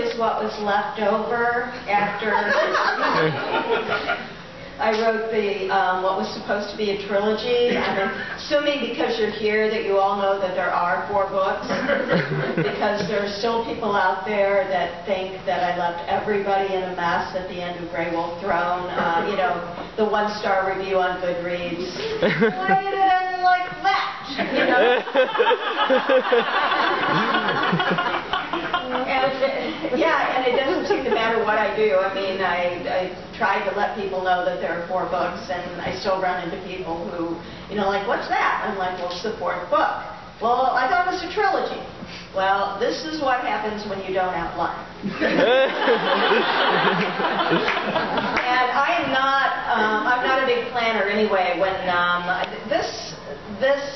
is what was left over after I wrote the what was supposed to be a trilogy. I'm assuming because you're here that you all know that there are 4 books, because there are still people out there that think that I left everybody in a mess at the end of Grey Wolf Throne. You know, the 1-star review on Goodreads. Why did I like that? You know? And it doesn't seem to matter what I do. I mean, I tried to let people know that there are 4 books, and I still run into people who, you know, like, what's that? I'm like, well, it's the 4th book. Well, I thought it was a trilogy. Well, this is what happens when you don't outline. And I'm not a big planner anyway. When this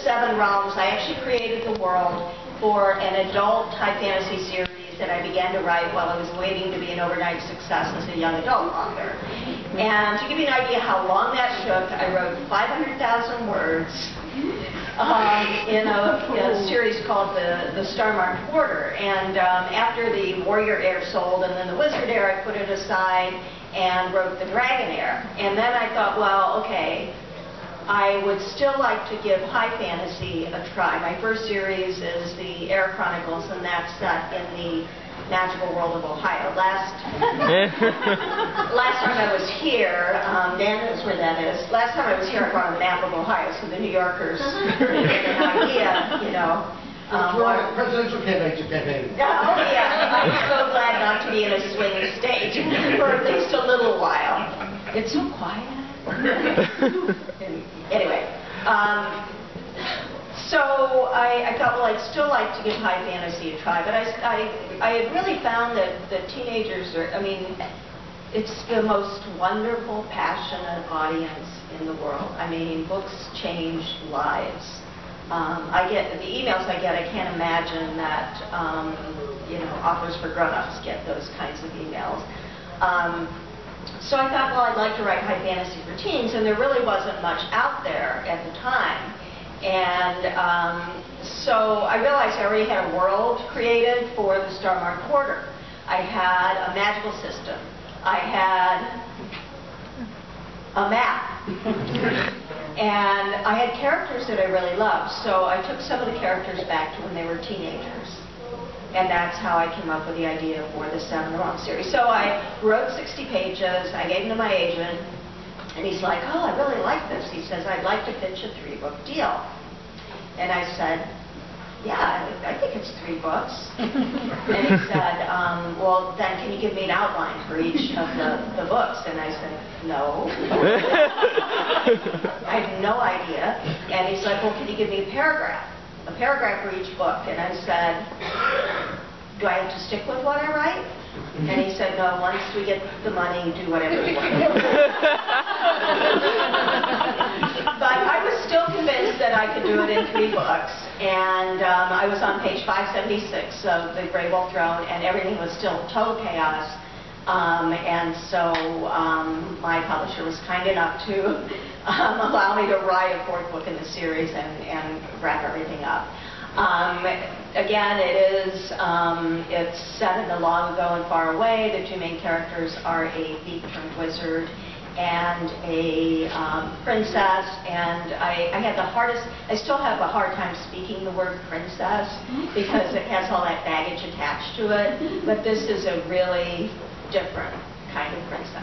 7 Realms, I actually created the world for an adult high fantasy series that I began to write while I was waiting to be an overnight success as a young adult author. And to give you an idea how long that took, I wrote 500,000 words in a series called the Star-Marked Quarter. And after the Warrior Heir sold and then the Wizard Heir, I put it aside and wrote the Dragon Heir. And then I thought, well, okay, I would still like to give high fantasy a try. My first series is the Heir Chronicles, and that's set in the magical world of Ohio. Last time I was here, Dan knows where that is. Last time I was here, I brought a map of Ohio, so the New Yorkers get an idea, you know. Presidential campaign. Oh, yeah. I'm so glad not to be in a swing state for at least a little while. It's so quiet. Anyway, so I thought, well, I'd still like to give high fantasy a try, but I had really found that teenagers are, I mean, it's the most wonderful, passionate audience in the world. I mean, books change lives. I get the emails I get. I can't imagine that you know, authors for grown-ups get those kinds of emails. So I thought, well, I'd like to write high fantasy for teens, and there really wasn't much out there at the time. And so I realized I already had a world created for the Star-Marked Quarter. I had a magical system. I had a map. And I had characters that I really loved. So I took some of the characters back to when they were teenagers. And that's how I came up with the idea for the 7 Realms series. So I wrote 60 pages, I gave them to my agent, and he's like, oh, I really like this. He says, I'd like to pitch a 3-book deal. And I said, yeah, I think it's 3 books. And he said, well, then can you give me an outline for each of the books? And I said, no. I have no idea. And he's like, well, can you give me a paragraph for each book? And I said, do I have to stick with what I write? And he said, no, once we get the money, do whatever you want. But I was still convinced that I could do it in 3 books. And I was on page 576 of the Grey Wolf Throne, and everything was still total chaos. And so my publisher was kind enough to allow me to write a 4th book in the series and wrap everything up. Again, it's set in the long ago and far away. The 2 main characters are a thief-turned wizard and a princess, and I had the hardest, I still have a hard time speaking the word princess because it has all that baggage attached to it, but this is a really different kind of princess.